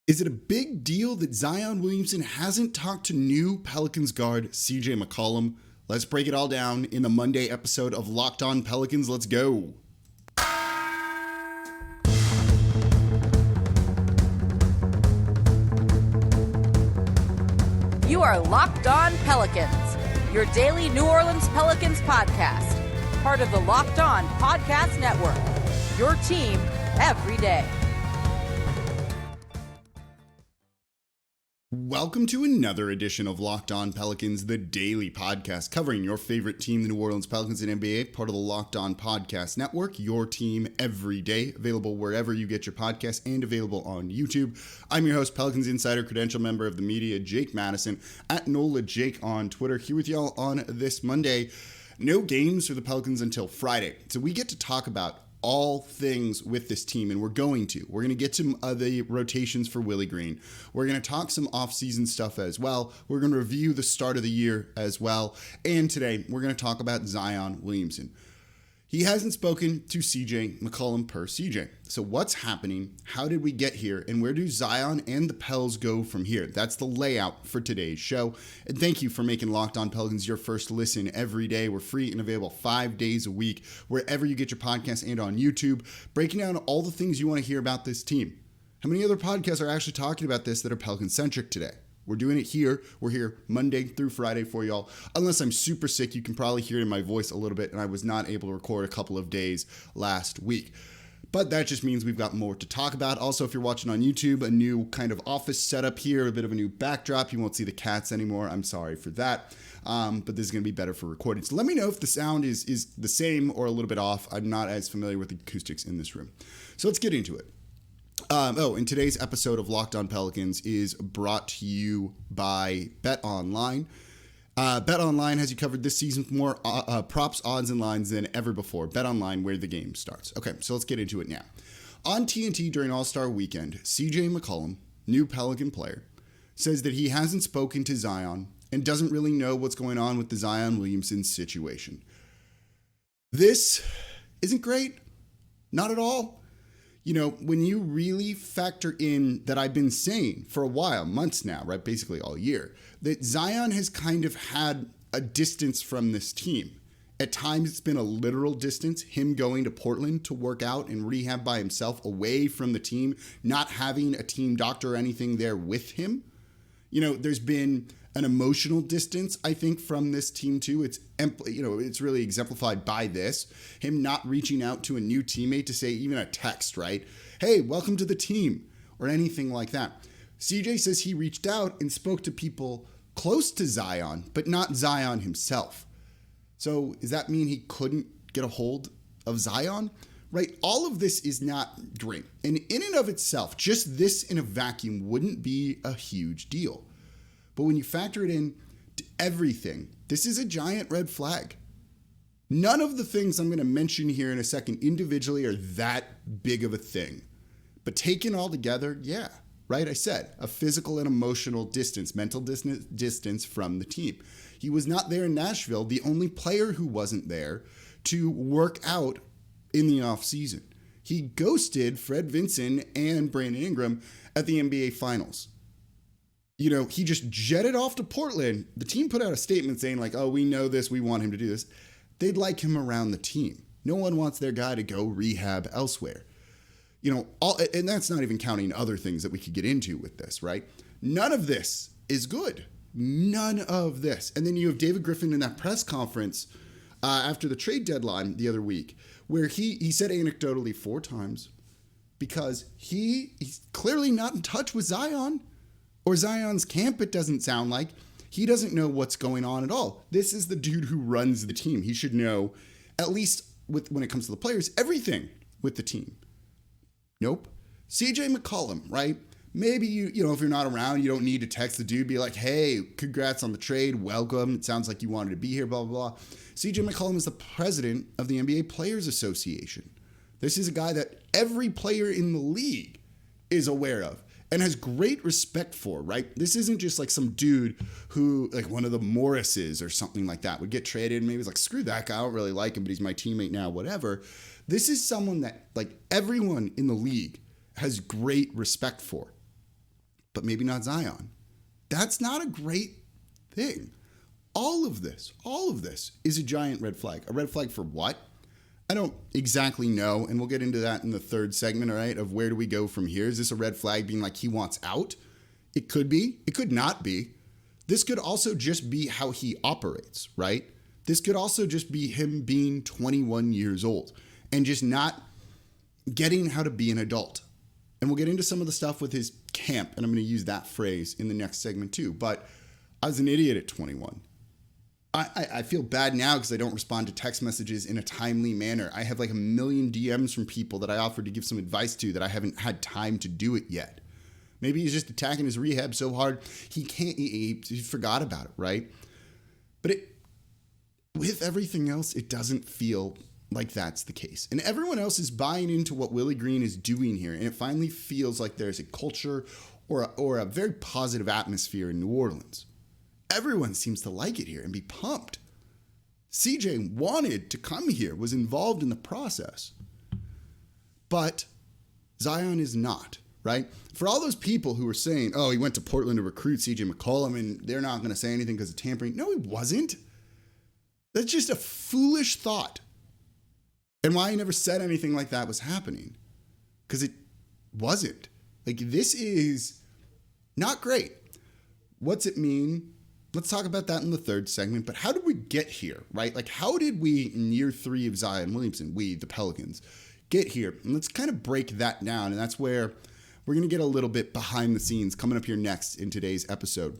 Is it a big deal that Zion Williamson hasn't talked to new Pelicans guard CJ McCollum? Let's break it all down in the Monday episode of Locked On Pelicans. Let's go. You are Locked On Pelicans, your daily New Orleans Pelicans podcast, part of the Locked On Podcast Network, your team every day. Welcome to another edition of Locked On Pelicans, the daily podcast covering your favorite team, the New Orleans Pelicans and NBA, part of the Locked On Podcast Network, your team every day, available wherever you get your podcasts and available on YouTube. I'm your host, Pelicans Insider, credential member of the media, Jake Madison, at NOLA Jake on Twitter, here with y'all on this Monday. No games for the Pelicans until Friday, so we get to talk about all things with this team, and we're going to get to the rotations for Willie Green. We're going to talk some offseason stuff as well. We're going to review the start of the year as well. And today we're going to talk about Zion Williamson. He hasn't spoken to CJ McCollum per CJ. So what's happening? How did we get here? And where do Zion and the Pels go from here? That's the layout for today's show. And thank you for making Locked On Pelicans your first listen every day. We're free and available 5 days a week, wherever you get your podcasts and on YouTube, breaking down all the things you want to hear about this team. How many other podcasts are actually talking about this that are Pelican-centric today? We're doing it here. We're here Monday through Friday for y'all. Unless I'm super sick, you can probably hear it in my voice a little bit, and I was not able to record a couple of days last week. But that just means we've got more to talk about. Also, if you're watching on YouTube, a new kind of office setup here, a bit of a new backdrop. You won't see the cats anymore. I'm sorry for that. But this is going to be better for recording. So let me know if the sound is the same or a little bit off. I'm not as familiar with the acoustics in this room. So let's get into it. And today's episode of Locked On Pelicans is brought to you by BetOnline. BetOnline has you covered this season with more props, odds, and lines than ever before. BetOnline, where the game starts. Okay, so let's get into it now. On TNT during All-Star Weekend, CJ McCollum, new Pelican player, says that he hasn't spoken to Zion and doesn't really know what's going on with the Zion Williamson situation. This isn't great. Not at all. You know, when you really factor in that I've been saying for a while, months now, right, basically all year, that Zion has kind of had a distance from this team. At times it's been a literal distance, him going to Portland to work out and rehab by himself away from the team, not having a team doctor or anything there with him. You know, there's been an emotional distance, I think, from this team too. It's really exemplified by this. Him not reaching out to a new teammate to say even a text, right? Hey, welcome to the team, or anything like that. CJ says he reached out and spoke to people close to Zion, but not Zion himself. So does that mean he couldn't get a hold of Zion? Right? All of this is not great. And in and of itself, just this in a vacuum wouldn't be a huge deal. But when you factor it in to everything, this is a giant red flag. None of the things I'm going to mention here in a second individually are that big of a thing. But taken all together, yeah, right? I said a physical and emotional distance, mental distance from the team. He was not there in Nashville, the only player who wasn't there to work out in the offseason. He ghosted Fred Vinson and Brandon Ingram at the NBA Finals. You know, he just jetted off to Portland. The team put out a statement saying like, oh, we know this, we want him to do this. They'd like him around the team. No one wants their guy to go rehab elsewhere. You know, and that's not even counting other things that we could get into with this, right? None of this is good. None of this. And then you have David Griffin in that press conference after the trade deadline the other week, where he said anecdotally 4 times because he's clearly not in touch with Zion. Or Zion's camp, it doesn't sound like. He doesn't know what's going on at all. This is the dude who runs the team. He should know, at least when it comes to the players, everything with the team. Nope. CJ McCollum, right? Maybe, you know, if you're not around, you don't need to text the dude, be like, hey, congrats on the trade, welcome. It sounds like you wanted to be here, blah, blah, blah. CJ McCollum is the president of the NBA Players Association. This is a guy that every player in the league is aware of and has great respect for, right? This isn't just like some dude who, like one of the Morrises or something like that, would get traded and maybe he's like, screw that guy, I don't really like him, but he's my teammate now, whatever. This is someone that like everyone in the league has great respect for. but maybe not Zion. That's not a great thing. All of this is a giant red flag. A red flag for what? I don't exactly know, and we'll get into that in the third segment, all right, of where do we go from here. Is this a red flag being like he wants out? It could be. It could not be. This could also just be how he operates, right? This could also just be him being 21 years old and just not getting how to be an adult. And we'll get into some of the stuff with his camp, and I'm going to use that phrase in the next segment too. But I was an idiot at 21. I feel bad now because I don't respond to text messages in a timely manner. I have like a million DMs from people that I offered to give some advice to that I haven't had time to do it yet. Maybe he's just attacking his rehab so hard he can't. He forgot about it, right? But with everything else, it doesn't feel like that's the case. And everyone else is buying into what Willie Green is doing here, and it finally feels like there's a culture or a very positive atmosphere in New Orleans. Everyone seems to like it here and be pumped. CJ wanted to come here, was involved in the process. But Zion is not, right? For all those people who were saying, oh, he went to Portland to recruit CJ McCollum and they're not going to say anything because of tampering. No, he wasn't. That's just a foolish thought. And why he never said anything like that was happening. Because it wasn't. Like, this is not great. What's it mean? Let's talk about that in the third segment. But how did we get here, right? Like, how did we, in year 3 of Zion Williamson, we, the Pelicans, get here? And let's kind of break that down. And that's where we're going to get a little bit behind the scenes coming up here next in today's episode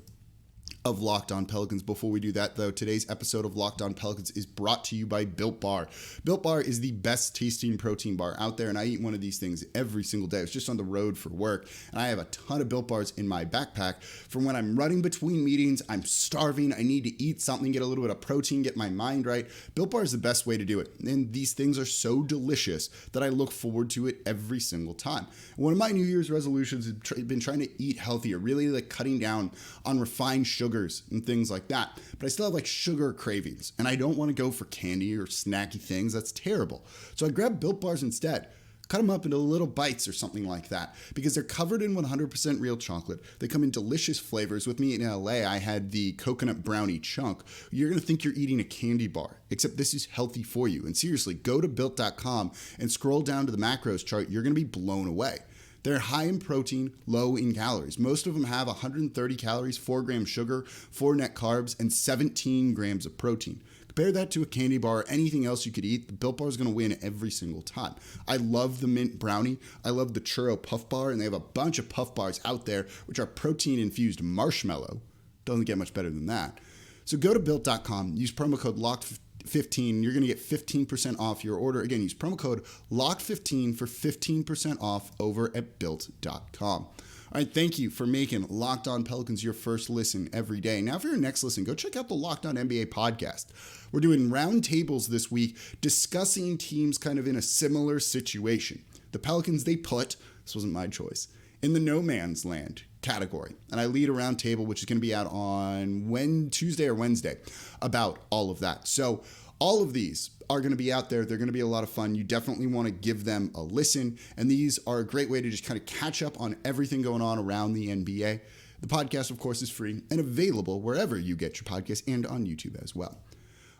of Locked On Pelicans. Before we do that, though, today's episode of Locked On Pelicans is brought to you by Built Bar. Built Bar is the best tasting protein bar out there, and I eat one of these things every single day. I was just on the road for work, and I have a ton of Built Bars in my backpack from when I'm running between meetings, I'm starving, I need to eat something, get a little bit of protein, get my mind right. Built Bar is the best way to do it, and these things are so delicious that I look forward to it every single time. One of my New Year's resolutions has been trying to eat healthier, really like cutting down on refined sugars and things like that. But I still have like sugar cravings, and I don't want to go for candy or snacky things. That's terrible. So I grabbed Built Bars instead. Cut them up into little bites or something like that because they're covered in 100% real chocolate. They come in delicious flavors. With me in LA, I had the coconut brownie chunk. You're going to think you're eating a candy bar, except this is healthy for you. And seriously, go to Built.com and scroll down to the macros chart. You're going to be blown away. They're high in protein, low in calories. Most of them have 130 calories, 4 grams sugar, 4 net carbs, and 17 grams of protein. Compare that to a candy bar or anything else you could eat. The Built Bar is going to win every single time. I love the mint brownie. I love the churro puff bar, and they have a bunch of puff bars out there which are protein-infused marshmallow. Doesn't get much better than that. So go to Built.com, use promo code LOCKED15. You're going to get 15% off your order. Again, use promo code LOCKED15 for 15% off over at Built.com. All right, thank you for making Locked On Pelicans your first listen every day. Now, for your next listen, go check out the Locked On NBA podcast. We're doing roundtables this week discussing teams kind of in a similar situation. The Pelicans, they put, this wasn't my choice, in the no man's land category. And I lead a roundtable, which is going to be out on Tuesday or Wednesday, about all of that. So all of these are going to be out there. They're going to be a lot of fun. You definitely want to give them a listen. And these are a great way to just kind of catch up on everything going on around the NBA. The podcast, of course, is free and available wherever you get your podcasts and on YouTube as well.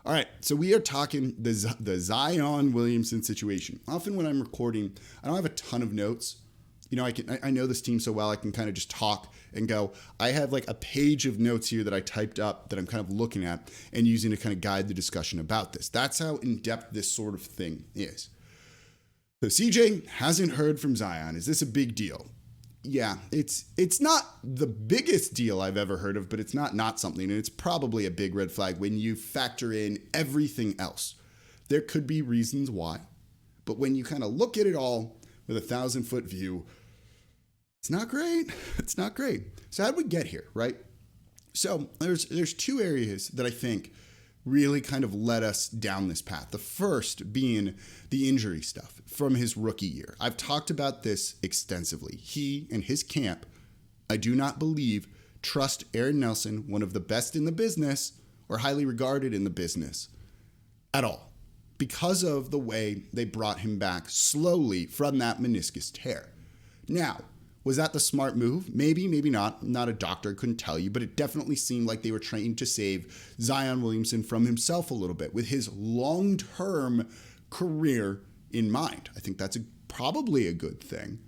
All right, so we are talking the Zion Williamson situation. Often when I'm recording, I don't have a ton of notes. You know, I know this team so well, I can kind of just talk and go. I have like a page of notes here that I typed up that I'm kind of looking at and using to kind of guide the discussion about this. That's how in-depth this sort of thing is. So CJ hasn't heard from Zion. Is this a big deal? Yeah, it's not the biggest deal I've ever heard of, but it's not something, and it's probably a big red flag when you factor in everything else. There could be reasons why, but when you kind of look at it all with a 1,000-foot view, it's not great. It's not great. So how did we get here, right? So there's two areas that I think really kind of led us down this path. The first being the injury stuff from his rookie year. I've talked about this extensively. He and his camp, I do not believe, trust Aaron Nelson, one of the best in the business or highly regarded in the business, at all, because of the way they brought him back slowly from that meniscus tear. Now, Was that the smart move? Maybe, maybe not. I'm not a doctor, couldn't tell you, but it definitely seemed like they were trying to save Zion Williamson from himself a little bit with his long-term career in mind. I think that's probably a good thing.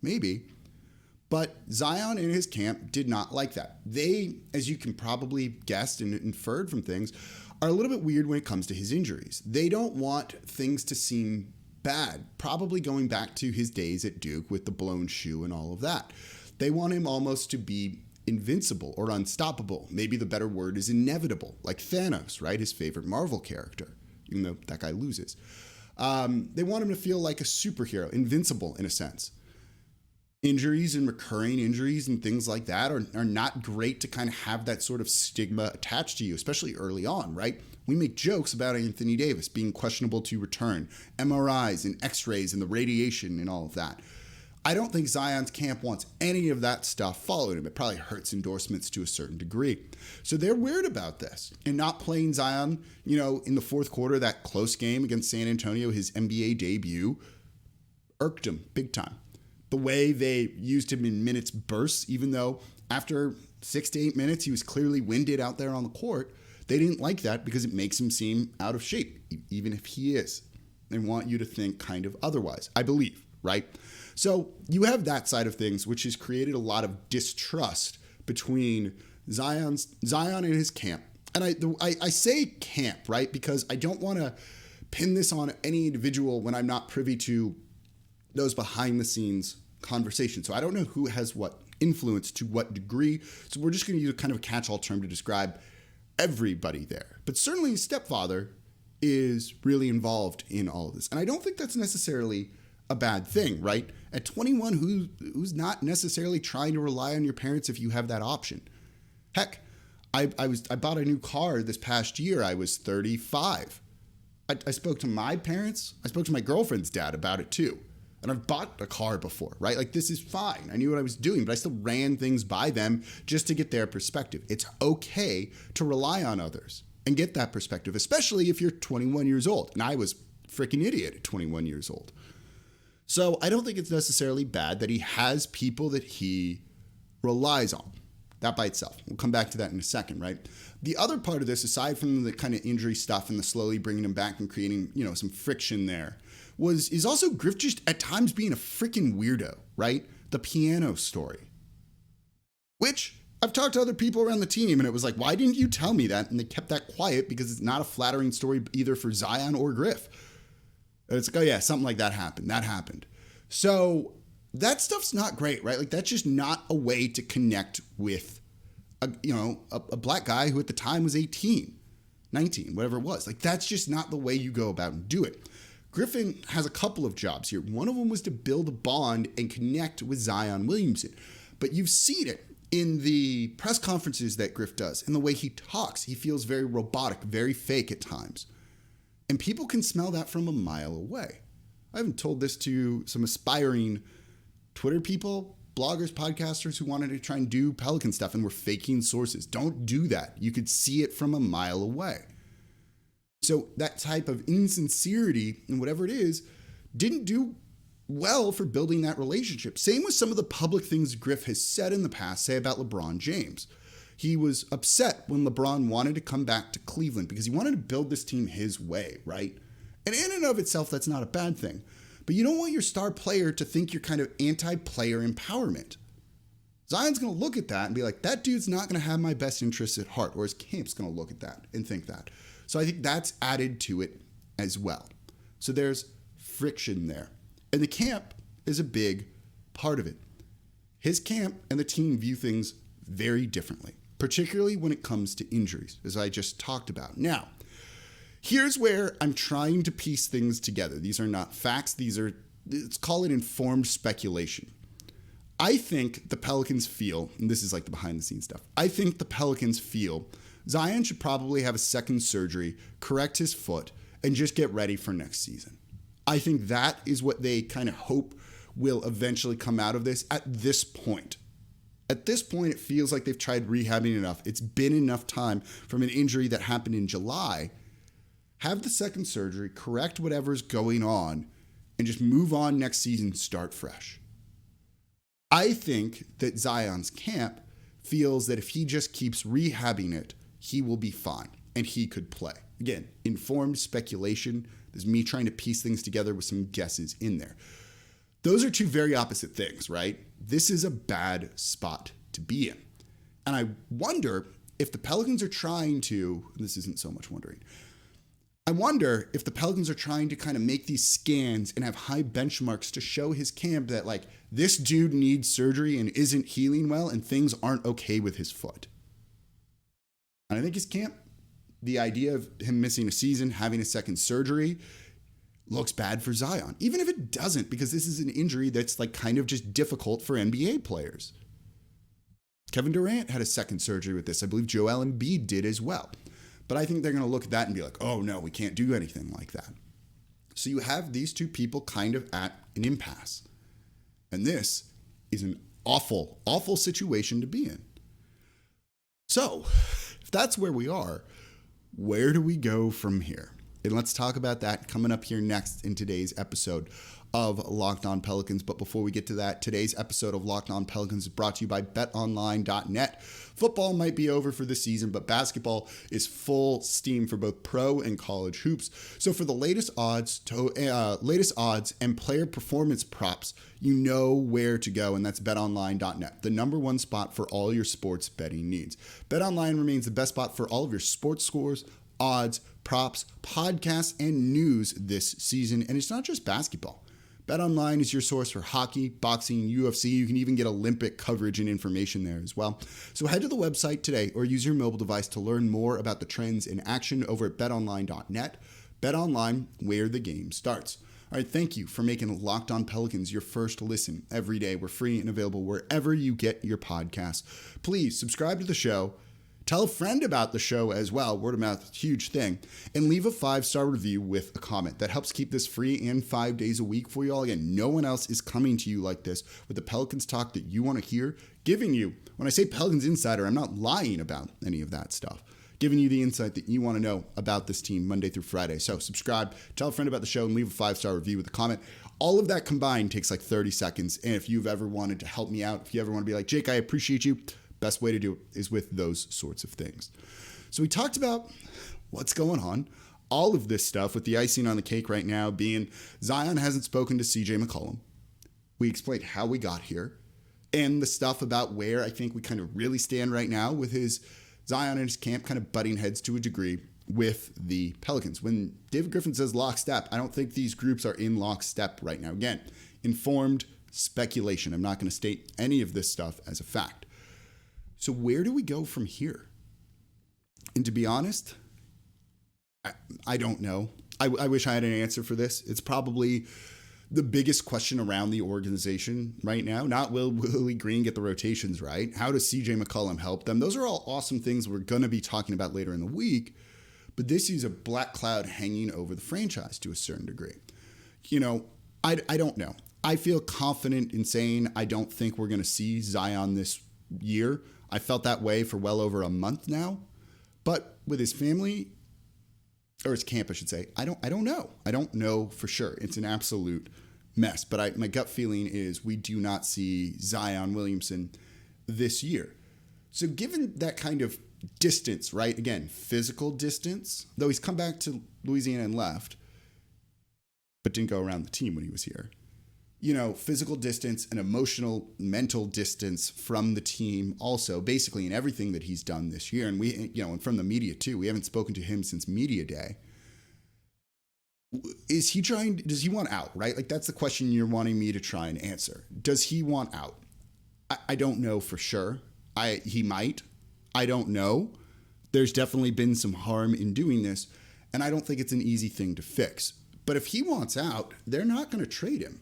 Maybe. But Zion and his camp did not like that. They, as you can probably guess and inferred from things, are a little bit weird when it comes to his injuries. They don't want things to seem bad, probably going back to his days at Duke with the blown shoe and all of that. They want him almost to be invincible or unstoppable. Maybe the better word is inevitable, like Thanos, right? His favorite Marvel character, even though that guy loses. They want him to feel like a superhero, invincible in a sense. Injuries and recurring injuries and things like that are not great to kind of have that sort of stigma attached to you, especially early on, right? We make jokes about Anthony Davis being questionable to return, MRIs and x-rays and the radiation and all of that. I don't think Zion's camp wants any of that stuff followed him. It probably hurts endorsements to a certain degree. So they're weird about this and not playing Zion, in the fourth quarter, that close game against San Antonio, his NBA debut, irked him big time. The way they used him in minutes bursts, even though after 6 to 8 minutes, he was clearly winded out there on the court. They didn't like that because it makes him seem out of shape, even if he is. They want you to think kind of otherwise, I believe, right? So you have that side of things, which has created a lot of distrust between Zion and his camp. And I say camp, right? Because I don't want to pin this on any individual when I'm not privy to those behind the scenes conversations. So I don't know who has what influence to what degree. So we're just going to use a kind of a catch-all term to describe everybody there. But certainly his stepfather is really involved in all of this. And I don't think that's necessarily a bad thing, right? At 21, who's not necessarily trying to rely on your parents if you have that option? Heck, I bought a new car this past year. I was 35. I spoke to my parents. I spoke to my girlfriend's dad about it too. And I've bought a car before, right? Like, this is fine. I knew what I was doing, but I still ran things by them just to get their perspective. It's okay to rely on others and get that perspective, especially if you're 21 years old. And I was a freaking idiot at 21 years old. So I don't think it's necessarily bad that he has people that he relies on. That by itself. We'll come back to that in a second, right? The other part of this, aside from the kind of injury stuff and the slowly bringing him back and creating, some friction there, is also Griff just at times being a freaking weirdo, right? The piano story. Which I've talked to other people around the team and it was like, why didn't you tell me that? And they kept that quiet because it's not a flattering story either for Zion or Griff. And it's like, oh yeah, something like that happened. That happened. So that stuff's not great, right? Like, that's just not a way to connect with a black guy who at the time was 18, 19, whatever it was. Like, that's just not the way you go about and do it. Griffin has a couple of jobs here. One of them was to build a bond and connect with Zion Williamson. But you've seen it in the press conferences that Griff does, and the way he talks. He feels very robotic, very fake at times. And people can smell that from a mile away. I haven't told this to some aspiring Twitter people, bloggers, podcasters who wanted to try and do Pelican stuff and were faking sources. Don't do that. You could see it from a mile away. So that type of insincerity and whatever it is didn't do well for building that relationship. Same with some of the public things Griff has said in the past, say about LeBron James. He was upset when LeBron wanted to come back to Cleveland because he wanted to build this team his way, right? And in and of itself, that's not a bad thing. But you don't want your star player to think you're kind of anti-player empowerment. Zion's going to look at that and be like, that dude's not going to have my best interests at heart, or his camp's going to look at that and think that. So I think that's added to it as well. So there's friction there. And the camp is a big part of it. His camp and the team view things very differently, particularly when it comes to injuries, as I just talked about. Now, here's where I'm trying to piece things together. These are not facts. Let's call it informed speculation. I think the Pelicans feel, and this is like the behind the scenes stuff, I think the Pelicans feel Zion should probably have a second surgery, correct his foot, and just get ready for next season. I think that is what they kind of hope will eventually come out of this at this point. At this point, it feels like they've tried rehabbing enough. It's been enough time from an injury that happened in July. Have the second surgery, correct whatever's going on, and just move on next season, start fresh. I think that Zion's camp feels that if he just keeps rehabbing it, he will be fine and he could play. Again, informed speculation. There's me trying to piece things together with some guesses in there. Those are two very opposite things, right? This is a bad spot to be in. And I wonder if the Pelicans are trying to, this isn't so much wondering, I wonder if the Pelicans are trying to kind of make these scans and have high benchmarks to show his camp that, like, this dude needs surgery and isn't healing well and things aren't okay with his foot. And I think his camp, the idea of him missing a season, having a second surgery, looks bad for Zion. Even if it doesn't, because this is an injury that's like kind of just difficult for NBA players. Kevin Durant had a second surgery with this. I believe Joel Embiid did as well. But I think they're going to look at that and be like, oh no, we can't do anything like that. So you have these two people kind of at an impasse. And this is an awful, awful situation to be in. So if that's where we are, where do we go from here? And let's talk about that coming up here next in today's episode of Locked On Pelicans. But before we get to that, today's episode of Locked On Pelicans is brought to you by BetOnline.net. Football might be over for the season, but basketball is full steam for both pro and college hoops. So for the latest odds and player performance props, you know where to go, and that's BetOnline.net, the number one spot for all your sports betting needs. BetOnline remains the best spot for all of your sports scores, odds, props, podcasts, and news this season. And it's not just basketball. BetOnline is your source for hockey, boxing, UFC. You can even get Olympic coverage and information there as well. So head to the website today or use your mobile device to learn more about the trends in action over at betonline.net. BetOnline, where the game starts. All right, thank you for making Locked On Pelicans your first listen every day. We're free and available wherever you get your podcasts. Please subscribe to the show. Tell a friend about the show as well. Word of mouth, huge thing. And leave a 5-star review with a comment. That helps keep this free and 5 days a week for you all. Again, no one else is coming to you like this with the Pelicans talk that you want to hear. Giving you, when I say Pelicans Insider, I'm not lying about any of that stuff. Giving you the insight that you want to know about this team Monday through Friday. So subscribe, tell a friend about the show, and leave a 5-star review with a comment. All of that combined takes like 30 seconds. And if you've ever wanted to help me out, if you ever want to be like, Jake, I appreciate you, best way to do it is with those sorts of things. So we talked about what's going on, all of this stuff with the icing on the cake right now being Zion hasn't spoken to CJ McCollum. We explained how we got here and the stuff about where I think we kind of really stand right now with his Zion and his camp kind of butting heads to a degree with the Pelicans. When David Griffin says lockstep, I don't think these groups are in lockstep right now. Again, informed speculation. I'm not going to state any of this stuff as a fact. So where do we go from here? And to be honest, I don't know. I wish I had an answer for this. It's probably the biggest question around the organization right now. Not will Willie Green get the rotations right? How does CJ McCollum help them? Those are all awesome things we're going to be talking about later in the week. But this is a black cloud hanging over the franchise to a certain degree. You know, I don't know. I feel confident in saying I don't think we're going to see Zion this year. I felt that way for well over a month now, but with his family, or his camp, I should say, I don't know. I don't know for sure. It's an absolute mess, but my gut feeling is we do not see Zion Williamson this year. So given that kind of distance, right? Again, physical distance, though he's come back to Louisiana and left, but didn't go around the team when he was here. You know, physical distance and emotional, mental distance from the team also, basically in everything that he's done this year. And we, you know, and from the media too, we haven't spoken to him since media day. Does he want out, right? Like that's the question you're wanting me to try and answer. Does he want out? I don't know for sure. He might. I don't know. There's definitely been some harm in doing this, and I don't think it's an easy thing to fix. But if he wants out, they're not going to trade him.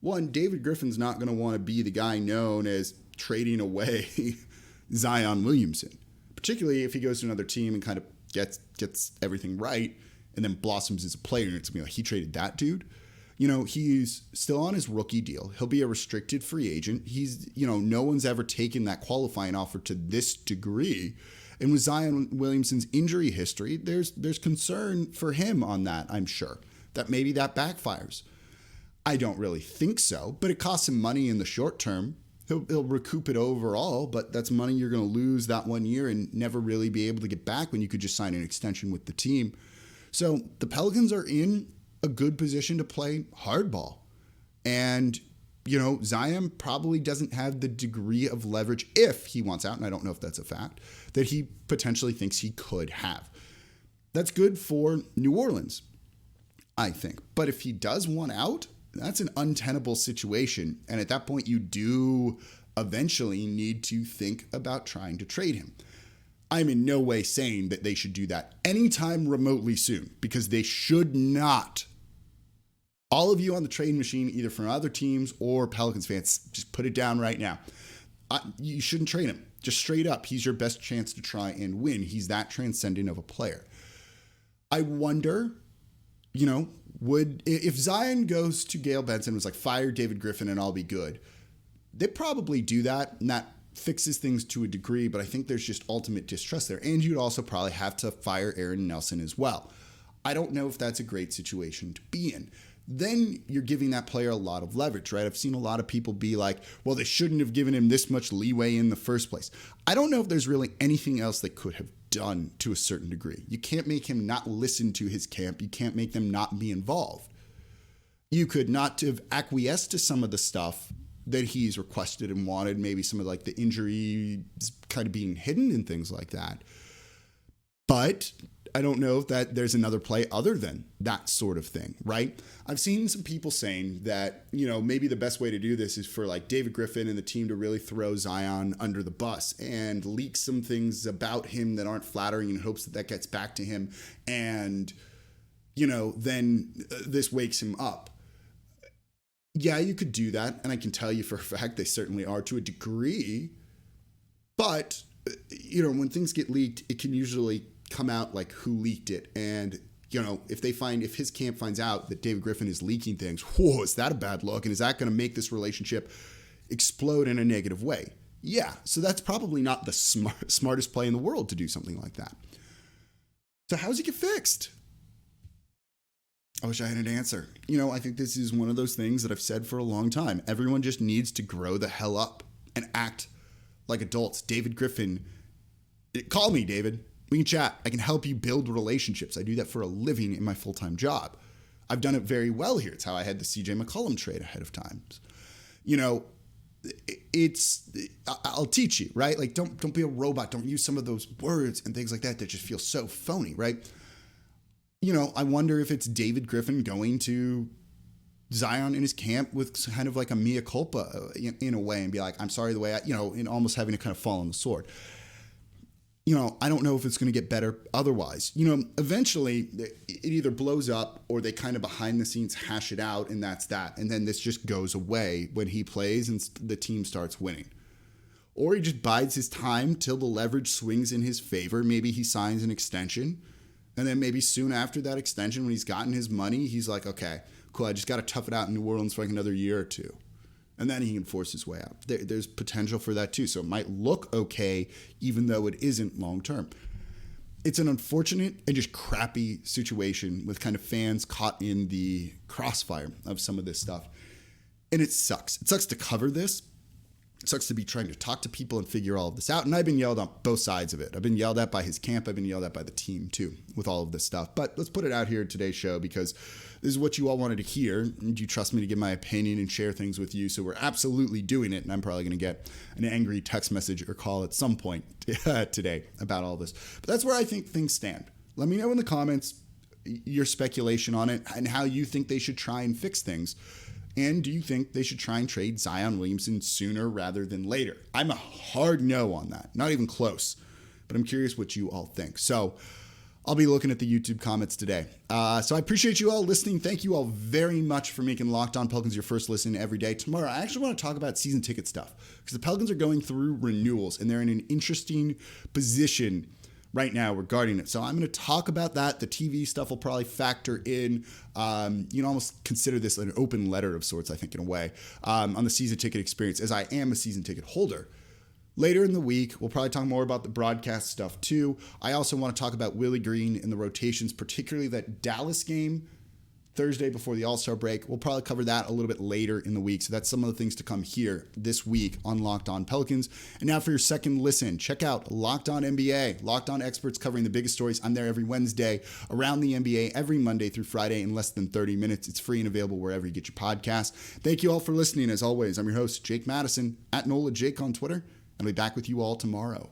One, David Griffin's not going to want to be the guy known as trading away Zion Williamson, particularly if he goes to another team and kind of gets everything right and then blossoms as a player. And it's going to be like, he traded that dude. You know, he's still on his rookie deal. He'll be a restricted free agent. He's, you know, no one's ever taken that qualifying offer to this degree. And with Zion Williamson's injury history, there's concern for him on that, I'm sure, that maybe that backfires. I don't really think so, but it costs him money in the short term. He'll recoup it overall, but that's money you're going to lose that 1 year and never really be able to get back when you could just sign an extension with the team. So the Pelicans are in a good position to play hardball. And, Zion probably doesn't have the degree of leverage if he wants out, and I don't know if that's a fact, that he potentially thinks he could have. That's good for New Orleans, I think. But if he does want out, that's an untenable situation. And at that point, you do eventually need to think about trying to trade him. I'm in no way saying that they should do that anytime remotely soon, because they should not. All of you on the trade machine, either from other teams or Pelicans fans, just put it down right now. You shouldn't trade him. Just straight up, he's your best chance to try and win. He's that transcendent of a player. I wonder, if Zion goes to Gail Benson and was like, fire David Griffin and I'll be good, they probably do that, and that fixes things to a degree, but I think there's just ultimate distrust there. And you'd also probably have to fire Aaron Nelson as well. I don't know if that's a great situation to be in. Then you're giving that player a lot of leverage, right? I've seen a lot of people be like, well, they shouldn't have given him this much leeway in the first place. I don't know if there's really anything else they could have done to a certain degree. You can't make him not listen to his camp. You can't make them not be involved. You could not have acquiesced to some of the stuff that he's requested and wanted, maybe some of like the injury kind of being hidden and things like that. But I don't know if that there's another play other than that sort of thing, right? I've seen some people saying that, maybe the best way to do this is for like David Griffin and the team to really throw Zion under the bus and leak some things about him that aren't flattering in hopes that that gets back to him. And, then this wakes him up. Yeah, you could do that. And I can tell you for a fact, they certainly are to a degree. But, when things get leaked, it can usually come out like who leaked it. And, if his camp finds out that David Griffin is leaking things, whoa, is that a bad look? And is that going to make this relationship explode in a negative way? Yeah. So that's probably not the smartest play in the world to do something like that. So how does it get fixed? I wish I had an answer. I think this is one of those things that I've said for a long time. Everyone just needs to grow the hell up and act like adults. David Griffin, call me, David. We can chat. I can help you build relationships. I do that for a living in my full-time job. I've done it very well here. It's how I had the CJ McCollum trade ahead of time. I'll teach you, right? Like, don't be a robot. Don't use some of those words and things like that just feel so phony, right? I wonder if it's David Griffin going to Zion in his camp with kind of like a mea culpa in a way and be like, I'm sorry the way and almost having to kind of fall on the sword. I don't know if it's going to get better otherwise. Eventually it either blows up or they kind of behind the scenes hash it out and that's that. And then this just goes away when he plays and the team starts winning. Or he just bides his time till the leverage swings in his favor. Maybe he signs an extension. And then maybe soon after that extension, when he's gotten his money, he's like, okay, cool, I just got to tough it out in New Orleans for like another year or two. And then he can force his way out. There's potential for that too. So it might look okay, even though it isn't long term. It's an unfortunate and just crappy situation with kind of fans caught in the crossfire of some of this stuff. And it sucks. It sucks to cover this. It sucks to be trying to talk to people and figure all of this out. And I've been yelled on both sides of it. I've been yelled at by his camp. I've been yelled at by the team too with all of this stuff. But let's put it out here in today's show because this is what you all wanted to hear. And you trust me to give my opinion and share things with you. So we're absolutely doing it. And I'm probably going to get an angry text message or call at some point today about all this. But that's where I think things stand. Let me know in the comments your speculation on it and how you think they should try and fix things. And do you think they should try and trade Zion Williamson sooner rather than later? I'm a hard no on that. Not even close. But I'm curious what you all think. So I'll be looking at the YouTube comments today. So I appreciate you all listening. Thank you all very much for making Locked On Pelicans your first listen every day. Tomorrow, I actually want to talk about season ticket stuff because the Pelicans are going through renewals and they're in an interesting position right now regarding it. So I'm going to talk about that. The TV stuff will probably factor in. You can almost consider this an open letter of sorts, I think, in a way, on the season ticket experience, as I am a season ticket holder. Later in the week, we'll probably talk more about the broadcast stuff too. I also want to talk about Willie Green and the rotations, particularly that Dallas game. Thursday before the All-Star break. We'll probably cover that a little bit later in the week. So that's some of the things to come here this week on Locked On Pelicans. And now for your second listen, check out Locked On NBA. Locked On experts covering the biggest stories. I'm there every Wednesday around the NBA, every Monday through Friday in less than 30 minutes. It's free and available wherever you get your podcasts. Thank you all for listening. As always, I'm your host, Jake Madison, at NOLA Jake on Twitter. I'll be back with you all tomorrow.